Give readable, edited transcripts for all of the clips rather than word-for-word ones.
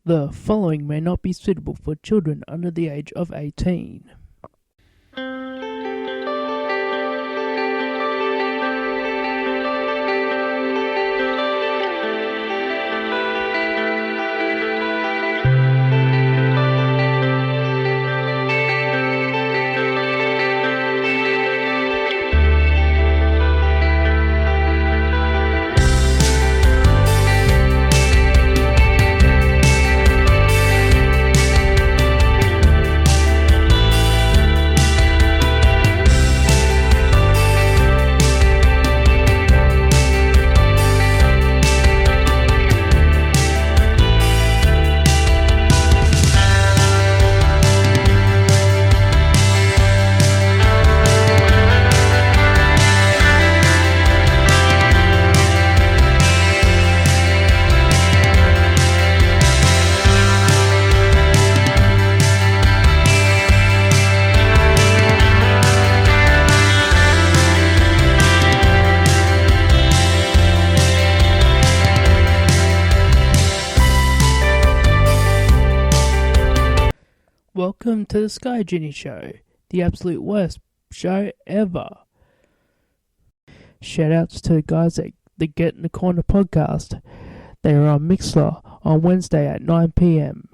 The following may not be suitable for children under the age of 18. Welcome to the Sky Genie Show, the absolute worst show ever. Shoutouts to the guys at the Get in the Corner podcast. They are on Mixlr on Wednesday at 9 p.m,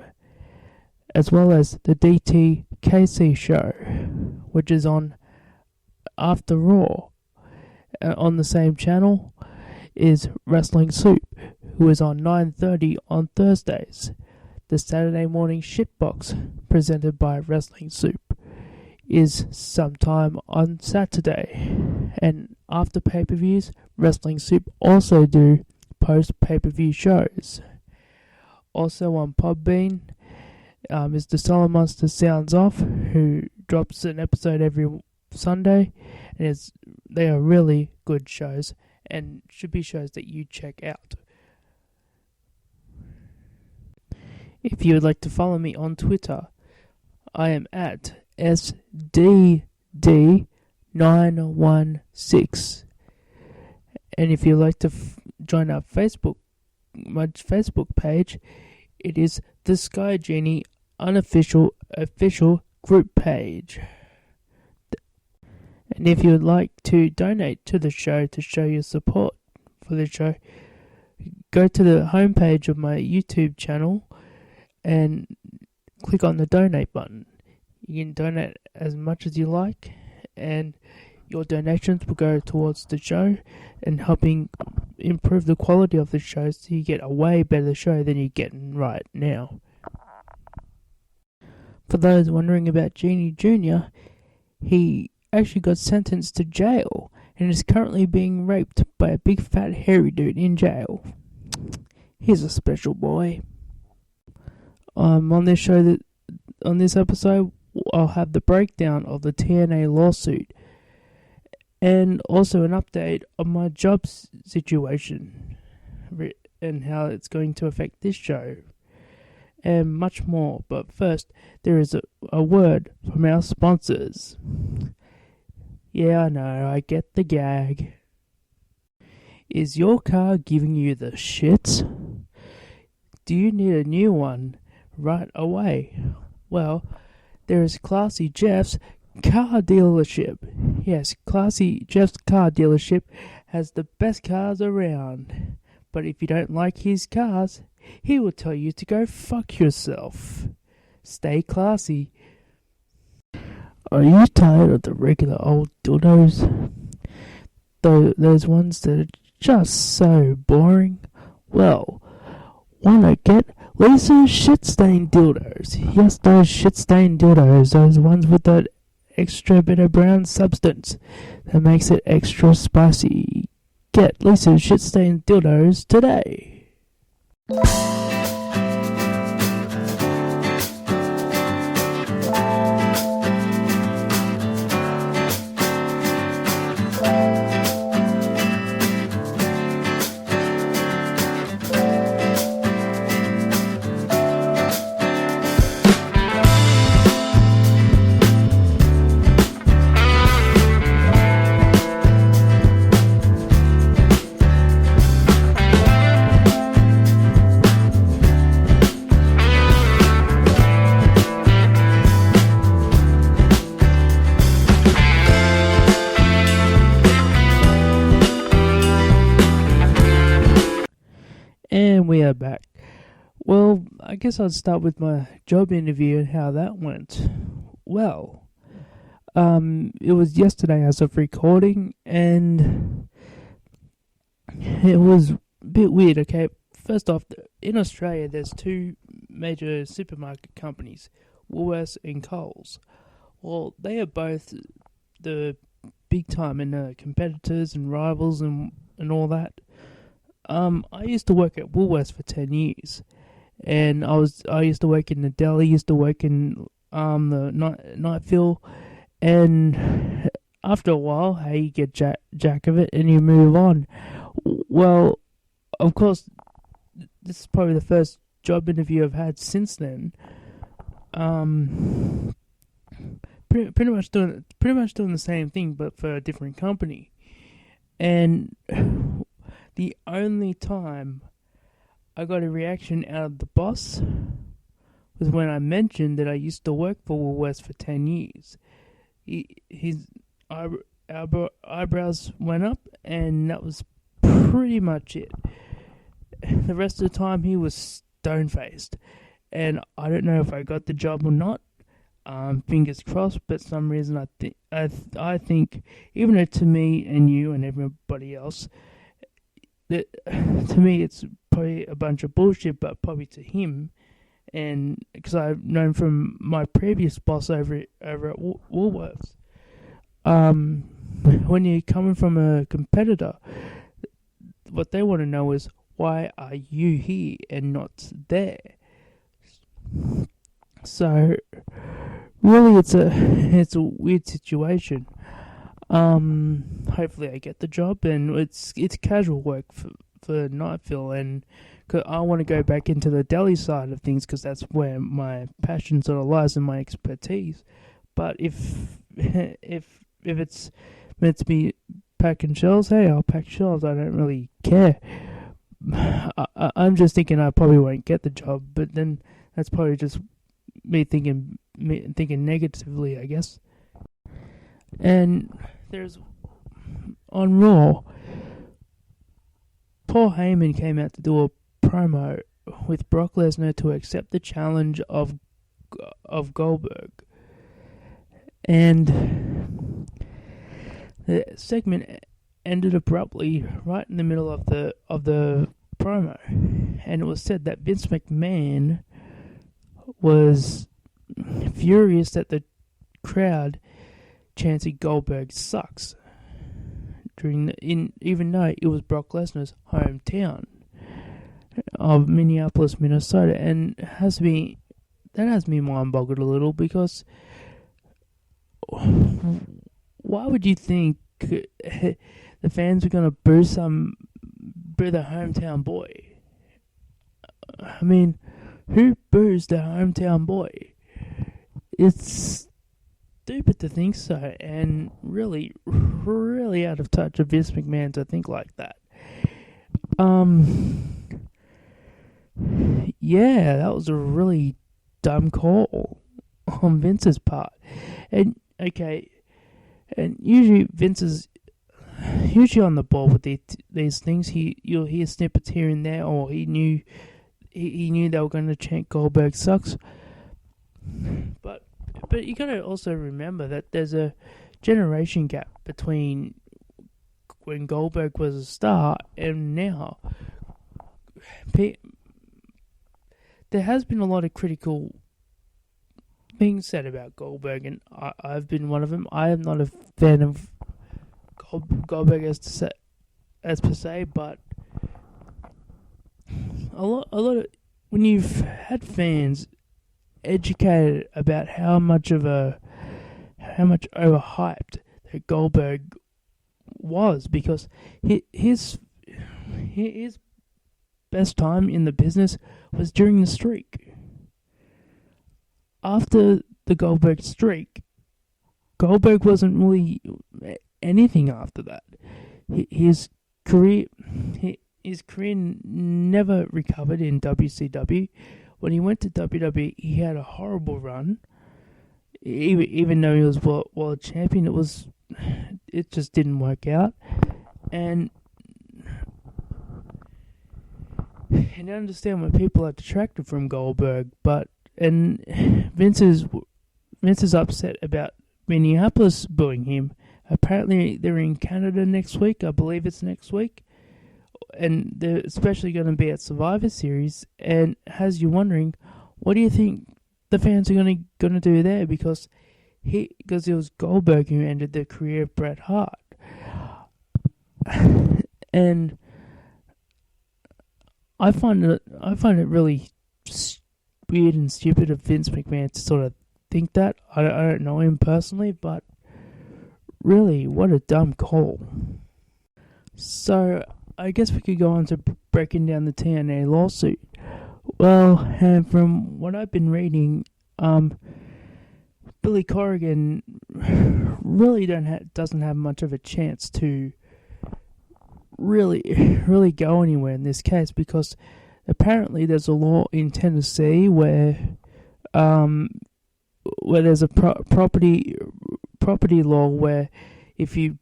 as well as the DTKC show, which is on After Raw. On the same channel is Wrestling Soup, who is on 9:30 on Thursdays. The Saturday morning shitbox, presented by Wrestling Soup, is sometime on Saturday. And after pay-per-views, Wrestling Soup also do post-pay-per-view shows. Also on Podbean is the Solomonster Sounds Off, who drops an episode every Sunday. And they are really good shows and should be shows that you check out. If you would like to follow me on Twitter, I am at SDD916. And if you'd like to join our my Facebook page, it is the Sky Genie unofficial official group page. And if you would like to donate to the show to show your support for the show, go to the homepage of my YouTube channel and click on the donate button. You can donate as much as you like, and your donations will go towards the show and helping improve the quality of the show, so you get a way better show than you're getting right now. For those wondering about Genie Jr, he actually got sentenced to jail and is currently being raped by a big fat hairy dude in jail. He's a special boy. On this episode, I'll have the breakdown of the TNA lawsuit and also an update on my job situation and how it's going to affect this show and much more. But first, there is a word from our sponsors. Yeah, I know, I get the gag. Is your car giving you the shits? Do you need a new one right away? Well, there is Classy Jeff's Car Dealership. Yes, Classy Jeff's Car Dealership has the best cars around. But if you don't like his cars, he will tell you to go fuck yourself. Stay classy. Are you tired of the regular old dildos? Those ones that are just so boring? Well, why not get Lisa's shit-stained dildos? Yes, those shit-stained dildos, those ones with that extra bit of brown substance that makes it extra spicy. Get Lisa's shit-stained dildos today. Yeah, back. Well, I guess I'll start with my job interview and how that went. Well, it was yesterday as of recording, and it was a bit weird, okay? First off, in Australia, there's two major supermarket companies, Woolworths and Coles. Well, they are both the big time in competitors and rivals and all that. I used to work at Woolworths for 10 years, and I used to work in the deli, used to work in the night fill, and after a while, hey, you get jack of it and you move on. Well, of course, this is probably the first job interview I've had since then. Pretty much doing the same thing, but for a different company. And the only time I got a reaction out of the boss was when I mentioned that I used to work for Woolworths for 10 years. His eyebrows went up, and that was pretty much it. The rest of the time, he was stone-faced. And I don't know if I got the job or not. Fingers crossed, but for some reason I think, even though to me and you and everybody else, that to me it's probably a bunch of bullshit, but probably to him, and because I've known from my previous boss over at Woolworths, when you're coming from a competitor, what they want to know is, why are you here and not there? So really, it's a weird situation. Hopefully I get the job, and it's casual work for night fill, and cause I want to go back into the deli side of things because that's where my passion sort of lies and my expertise. But if it's meant to be packing shelves, hey, I'll pack shelves. I don't really care. I'm just thinking I probably won't get the job, but then that's probably just me thinking negatively, I guess. And there's on Raw, Paul Heyman came out to do a promo with Brock Lesnar to accept the challenge of Goldberg, and the segment ended abruptly right in the middle of the promo, and it was said that Vince McMahon was furious that the crowd chanted Goldberg sucks even though it was Brock Lesnar's hometown of Minneapolis, Minnesota, and that has me mind boggled a little, because why would you think the fans are gonna boo the hometown boy? I mean, who boos the hometown boy? It's stupid to think so, and really, really out of touch of Vince McMahon to think like that. Yeah, that was a really dumb call on Vince's part. And okay, and usually Vince is usually on the ball with these things. You'll hear snippets here and there, or he knew they were going to chant Goldberg sucks. But you got to also remember that there's a generation gap between when Goldberg was a star and now. There has been a lot of critical things said about Goldberg, and I've been one of them. I am not a fan of Goldberg as per se, but a lot of when you've had fans educated about how much overhyped that Goldberg was, because his best time in the business was during the streak. After the Goldberg streak, Goldberg wasn't really anything after that. His career never recovered in WCW. When he went to WWE, he had a horrible run. Even though he was world champion, it just didn't work out. And And I understand why people are detracted from Goldberg, and Vince is upset about Minneapolis booing him. Apparently, they're in Canada next week. I believe it's next week, and they're especially going to be at Survivor Series. And has you wondering, what do you think the fans are going to do there? Because it was Goldberg who ended the career of Bret Hart, and I find it really weird and stupid of Vince McMahon to sort of think that. I don't know him personally, but really, what a dumb call. So, I guess we could go on to breaking down the TNA lawsuit. Well, and from what I've been reading, Billy Corrigan really doesn't have much of a chance to really go anywhere in this case, because apparently there's a law in Tennessee where there's a property law where if you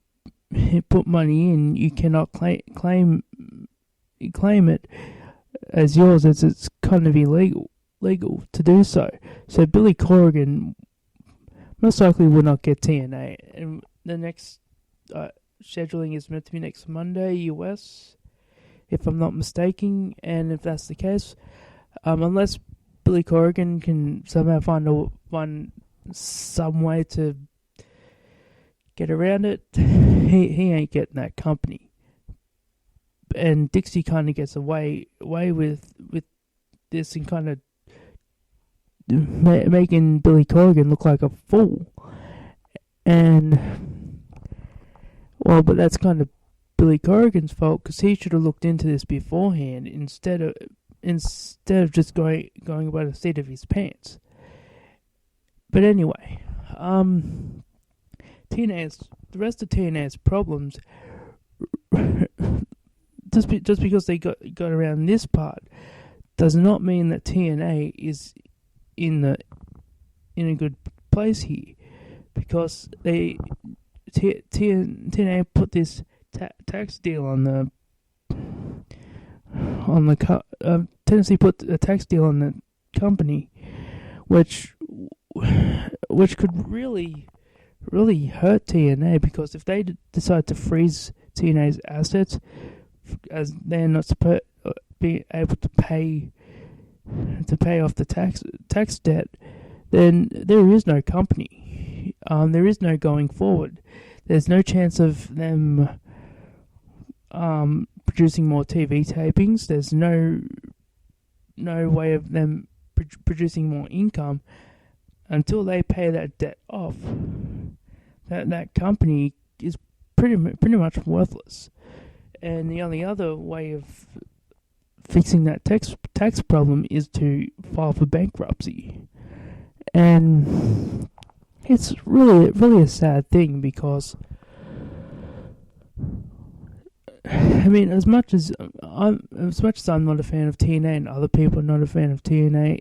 put money in, you cannot claim it as yours, as it's kind of illegal to do so. So Billy Corrigan most likely will not get TNA, and the next scheduling is meant to be next Monday, US, if I'm not mistaken. And if that's the case, unless Billy Corrigan can somehow find some way to get around it, he ain't getting that company. And Dixie kind of gets away with this and kind of making Billy Corrigan look like a fool. And well, but that's kind of Billy Corrigan's fault, because he should have looked into this beforehand instead of just going by the seat of his pants. But anyway, the rest of TNA's problems, just because they got around this part, does not mean that TNA is in a good place here, because TNA put this tax deal on Tennessee put a tax deal on the company, which could really hurt TNA, because if they decide to freeze TNA's assets, as they're not supposed to be able to pay off the tax debt, then there is no company. There is no going forward. There's no chance of them producing more TV tapings. There's no way of them producing more income until they pay that debt off. That company is pretty much worthless. And the only other way of fixing that tax problem is to file for bankruptcy. And it's really a sad thing, because I mean, as much as I'm not a fan of TNA and other people are not a fan of TNA,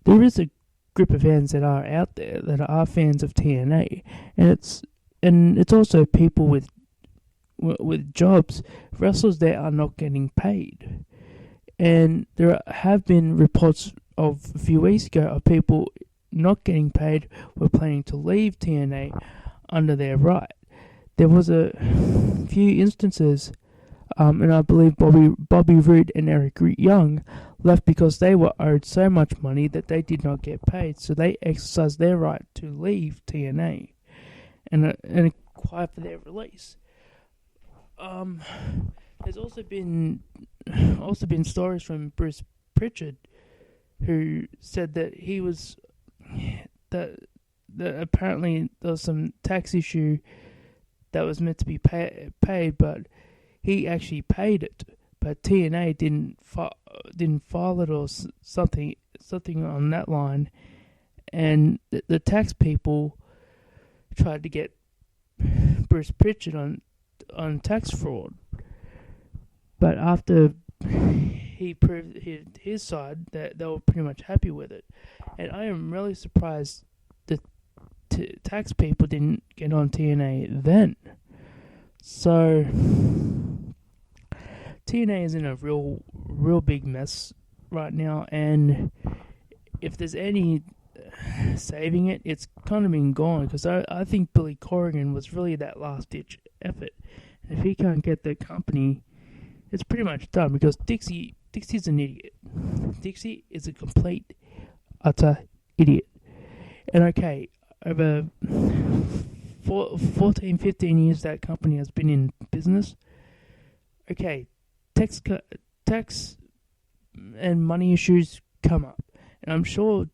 there is a group of fans that are out there that are fans of TNA, and it's also people with jobs. Wrestlers there are not getting paid, and there have been reports of a few weeks ago of people not getting paid were planning to leave TNA under their right. There was a few instances, and I believe Bobby Roode and Eric Young left because they were owed so much money that they did not get paid, so they exercised their right to leave TNA and inquire for their release. There's also been stories from Bruce Pritchard, who said that he was that apparently there was some tax issue that was meant to be paid, but he actually paid it, but TNA didn't file it, or something on that line, and the tax people tried to get Bruce Pritchard on tax fraud, but after he proved his side, that they were pretty much happy with it. And I am really surprised that tax people didn't get on TNA then. So TNA is in a real big mess right now, and if there's any saving it, it's kind of been gone, because I think Billy Corrigan was really that last-ditch effort. And if he can't get the company, it's pretty much done, because Dixie's an idiot. Dixie is a complete, utter idiot. And okay, over 14, 15 years that company has been in business, okay, tax and money issues come up. And I'm sure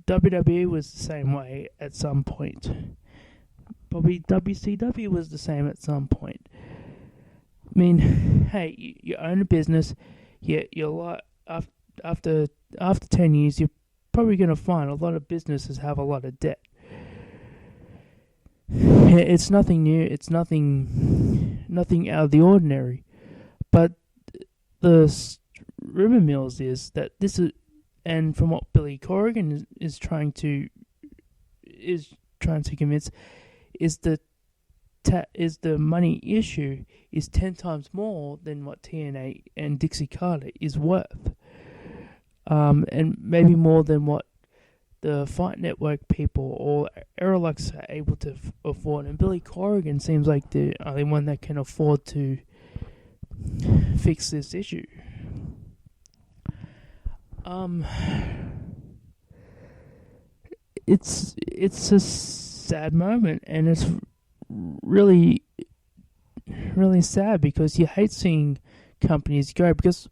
WWE was the same way at some point. Probably WCW was the same at some point. I mean, hey, you own a business, you're like, after 10 years, you're probably going to find a lot of businesses have a lot of debt. It's nothing new, it's nothing out of the ordinary. But the rumor mills is that this is, and from what Billy Corrigan is trying to convince, is the money issue is 10 times more than what TNA and Dixie Carter is worth, and maybe more than what the Fight Network people or Aerolux are able to afford. And Billy Corrigan seems like the only one that can afford to fix this issue. It's a sad moment, and it's really sad, because you hate seeing companies go, because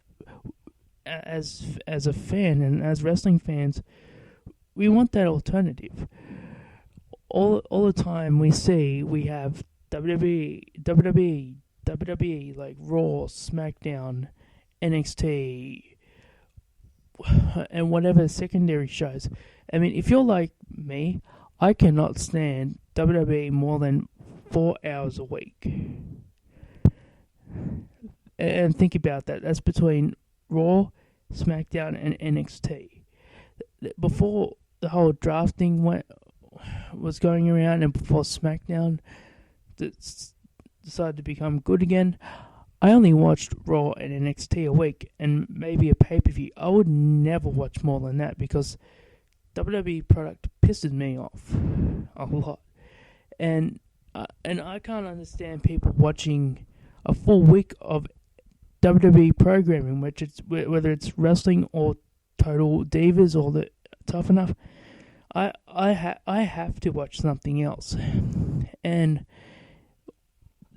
as a fan and as wrestling fans, we want that alternative. All the time we have WWE, like Raw, SmackDown, NXT, and whatever secondary shows. I mean, if you're like me, I cannot stand WWE more than 4 hours a week. And think about that. That's between Raw, SmackDown, and NXT. Before the whole drafting was going around, and before SmackDown decided to become good again, I only watched Raw and NXT a week, and maybe a pay-per-view. I would never watch more than that, because WWE product pisses me off a lot. And I can't understand people watching a full week of WWE programming, whether it's wrestling or Total Divas or the Tough Enough. I have to watch something else, and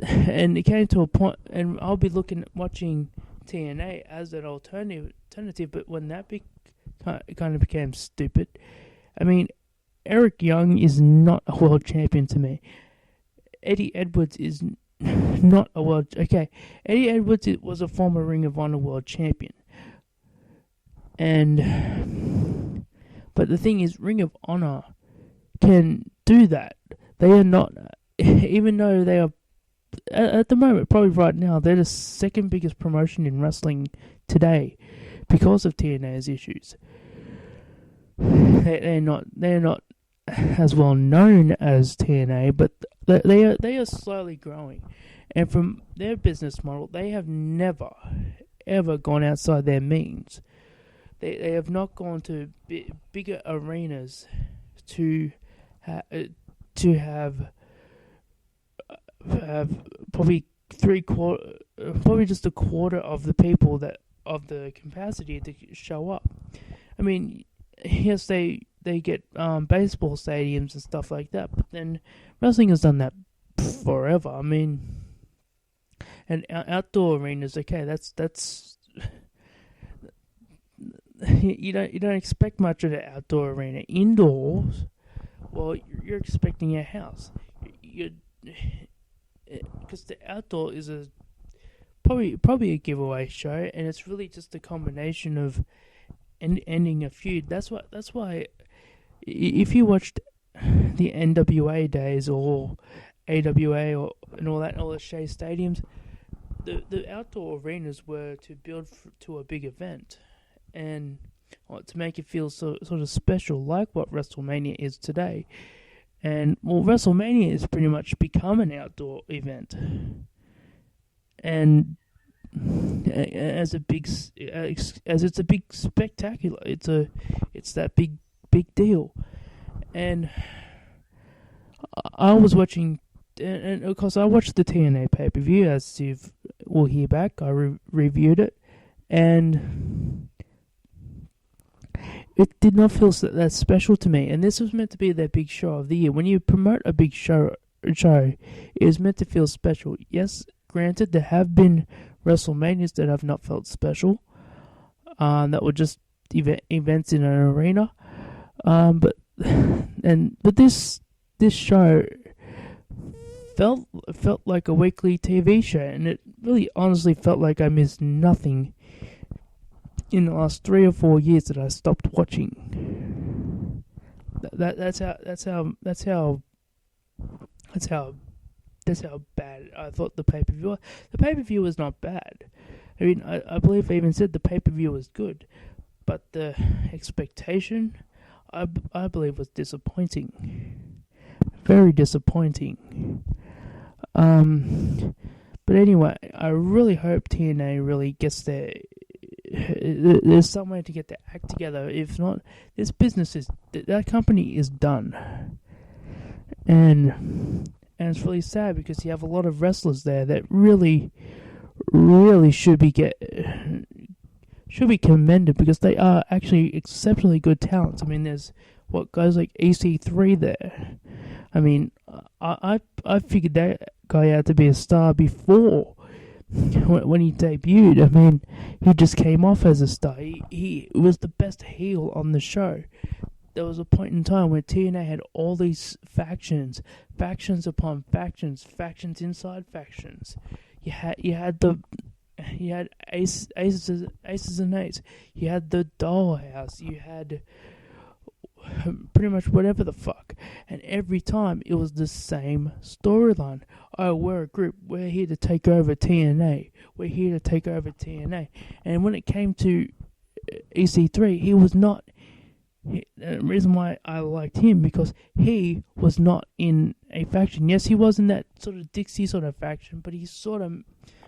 it came to a point, and I'll be watching TNA as an alternative. But when that kind of became stupid, I mean, Eric Young is not a world champion to me. Eddie Edwards is not a world... Okay, Eddie Edwards was a former Ring of Honor world champion. But the thing is, Ring of Honor can do that. They are not... Even though they are... At the moment, probably right now, they're the second biggest promotion in wrestling today because of TNA's issues. They're not as well known as TNA, but they are slowly growing. And from their business model, they have never ever gone outside their means. They have not gone to bigger arenas to have probably probably just a quarter of the people of the capacity to show up. I mean, yes, they get baseball stadiums and stuff like that, but then wrestling has done that forever. I mean, and outdoor arenas, okay, that's you don't expect much of an outdoor arena. Indoors, well, you're expecting a house. Because the outdoor is probably a giveaway show, and it's really just a combination of ending a feud. That's why if you watched the NWA days or AWA and all that, and all the Shea stadiums, the outdoor arenas were to build to a big event, and to make it feel sort of special, like what WrestleMania is today. And, well, WrestleMania has pretty much become an outdoor event. And as it's a big spectacular. It's that big deal. And I was watching, and of course I watched the TNA pay-per-view, as you will hear back. I reviewed it, and it did not feel that special to me. And this was meant to be their big show of the year. When you promote a big show, it is meant to feel special. Yes, granted, there have been WrestleManias that have not felt special, that were just events in an arena. But this show felt like a weekly TV show, and it really honestly felt like I missed nothing in the last 3 or 4 years that I stopped watching. That's how bad I thought the pay-per-view was. The pay-per-view was not bad. I mean, I believe I even said the pay-per-view was good, but the expectation, I believe, was disappointing. Very disappointing. But anyway, I really hope TNA really gets there's some way to get their act together. If not, this business that company is done. And it's really sad, because you have a lot of wrestlers there that really should be commended, because they are actually exceptionally good talents. I mean, there's guys like EC3 there. I mean, I figured that guy out to be a star before when he debuted. I mean, he just came off as a star. He was the best heel on the show. There was a point in time where TNA had all these factions upon factions inside factions. You had aces and eights. You had the Dollhouse. You had pretty much whatever the fuck. And every time it was the same storyline. Oh, we're a group. We're here to take over TNA. We're here to take over TNA. And when it came to EC3, he was not. The reason why I liked him, because he was not in a faction. Yes, he was in that sort of Dixie sort of faction, but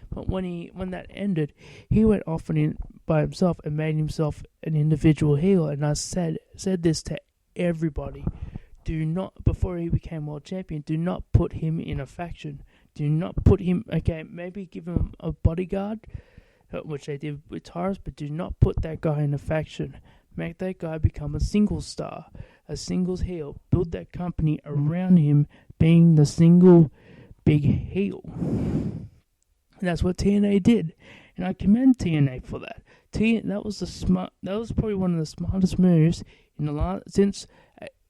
but when that ended, he went off by himself and made himself an individual heel. And I said this to everybody: do not, before he became world champion, do not put him in a faction. Do not put him. Okay, maybe give him a bodyguard, which they did with Tyrus, but do not put that guy in a faction. Make that guy become a singles star, a singles heel. Build that company around him being the single big heel. And that's what TNA did, and I commend TNA for that. That was probably one of the smartest moves since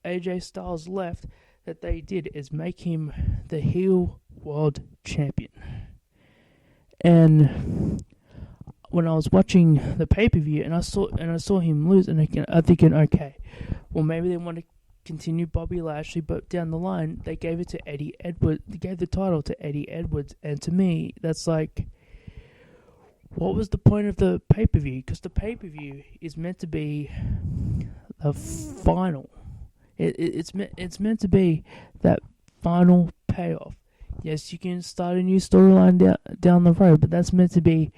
AJ Styles left that they did, is make him the heel world champion. And when I was watching the pay-per-view and I saw him lose, and I'm thinking, okay, well, maybe they want to continue Bobby Lashley, but down the line they gave it to Eddie Edwards. They gave the title to Eddie Edwards, and to me, that's like, what was the point of the pay-per-view? Because the pay-per-view is meant to be the final. It's meant to be that final payoff. Yes, you can start a new storyline down the road, but that's meant to be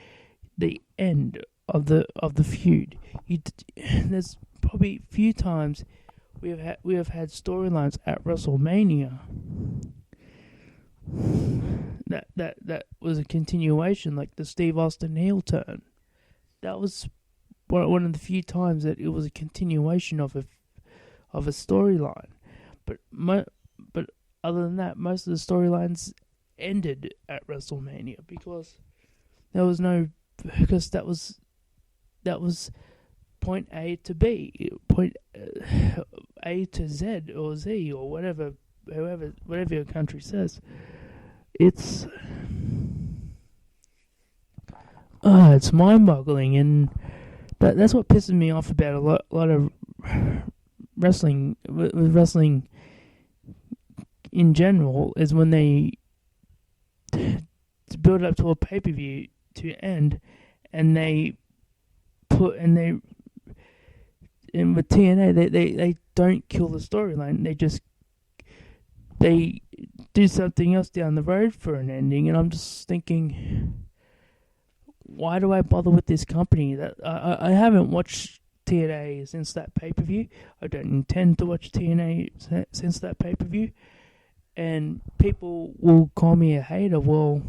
the end of the feud. There's probably few times we have had storylines at WrestleMania that was a continuation, like the Steve Austin heel turn. That was one of the few times that it was a continuation of a storyline. But other than that, most of the storylines ended at WrestleMania, because that was point A to B, point A to Z or Z or whatever your country says. It's mind-boggling, and that's what pisses me off about a lot of wrestling. With wrestling in general, is when they build up to a pay-per-view to end, and with TNA they don't kill the storyline. They do something else down the road for an ending, and I'm just thinking, why do I bother with this company? That I haven't watched TNA since that pay-per-view. I don't intend to watch TNA since that pay-per-view. And people will call me a hater. Well,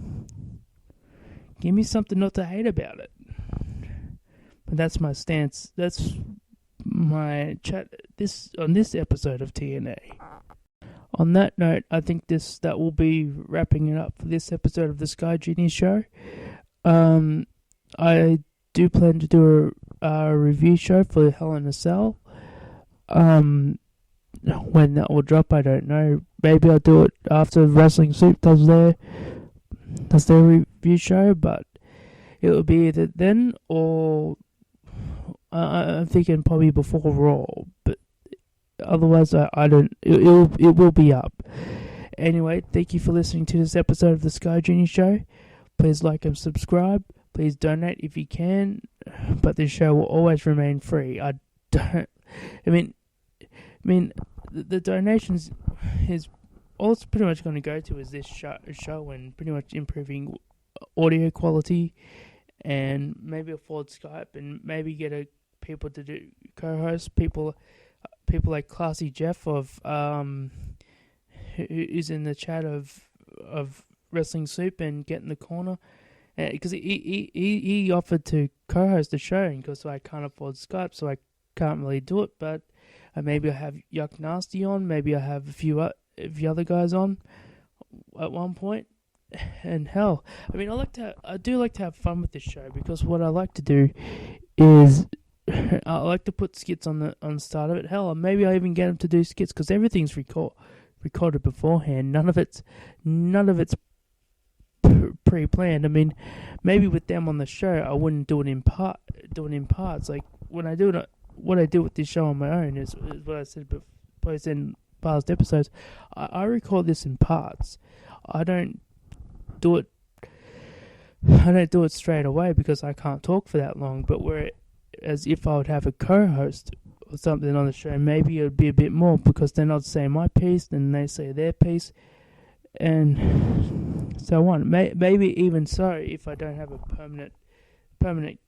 give me something not to hate about it. But that's my stance. That's my chat on this episode of TNA. On that note, I think that will be wrapping it up for this episode of the Sky Genie Show. I do plan to do a review show for Hell in a Cell. When that will drop, I don't know. Maybe I'll do it after Wrestling Soup does their review show, but it will be either then or I'm thinking probably before Raw. But otherwise, I don't. It will be up. Anyway, thank you for listening to this episode of the Sky Genie Show. Please like and subscribe. Please donate if you can. But this show will always remain free. The donations is all it's pretty much going to go to is this show and pretty much improving audio quality and maybe afford Skype and maybe get people to do co-hosts. People like Classy Jeff of who's in the chat of Wrestling Soup and Get in the Corner, because he offered to co-host the show, and because I can't afford Skype, so I can't really do it. But maybe I have Yuck Nasty on, maybe I have a few other guys on at one point. And hell, I do like to have fun with this show, because what I like to do is I like to put skits on the start of it. Hell, maybe I even get them to do skits, because everything's recorded beforehand. None of it's pre-planned. I mean, maybe with them on the show, I wouldn't do it in parts. Like when I do it, what I do with this show on my own is what I said before in past episodes. I record this in parts. I don't do it straight away because I can't talk for that long. But whereas if I would have a co-host or something on the show, maybe it would be a bit more, because then I'd say my piece, then they say their piece, and so on. Maybe even so, if I don't have a permanent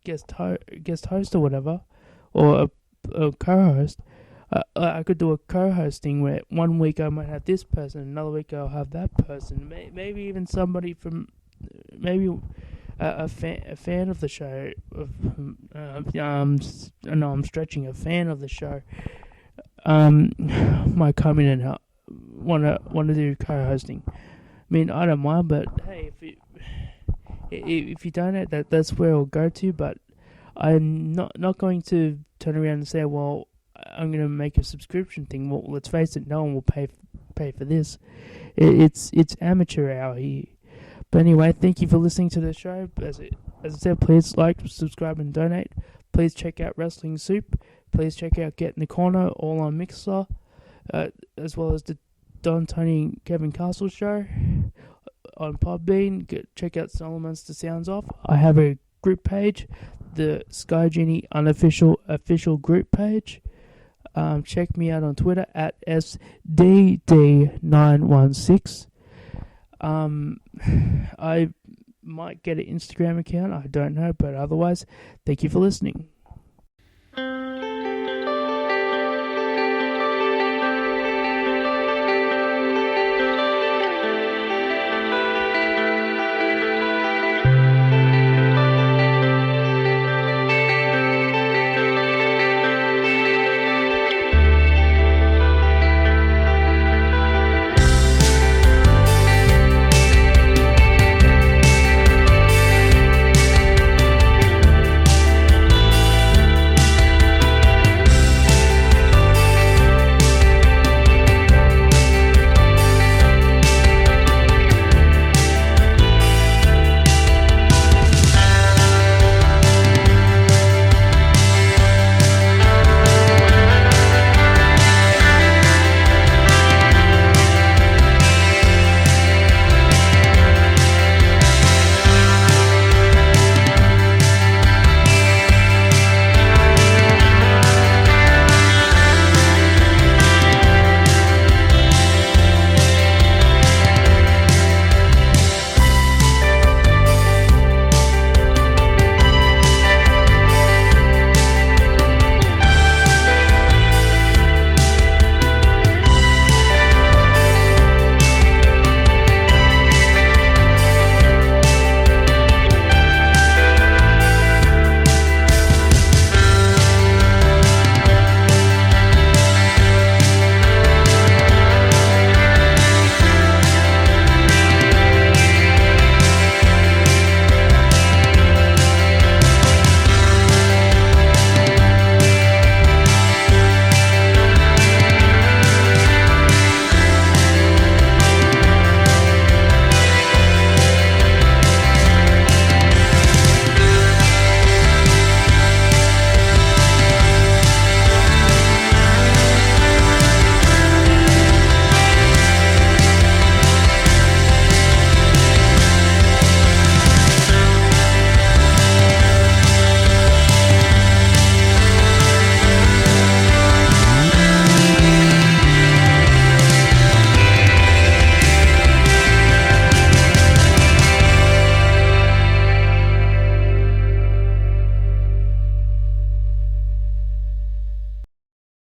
guest host or whatever, or a co-host, I could do a co-hosting where one week I might have this person, another week I'll have that person. Maybe even somebody from a fan of the show. I'm stretching. A fan of the show might come in and want to do co-hosting. I mean, I don't mind, but hey, if you donate, that's where it'll go to. But I'm not going to turn around and say, well, I'm going to make a subscription thing. Well, let's face it, no one will pay for this. It's amateur hour here. But anyway, thank you for listening to the show. As I said, please like, subscribe, and donate. Please check out Wrestling Soup. Please check out Get in the Corner, all on Mixlr, as well as the Don, Tony, and Kevin Castle show on Podbean. Check out Solomonster Sounds Off. I have a group page, the Sky Genie official group page. Check me out on Twitter at SDD916. I might get an Instagram account, I don't know, but otherwise, thank you for listening.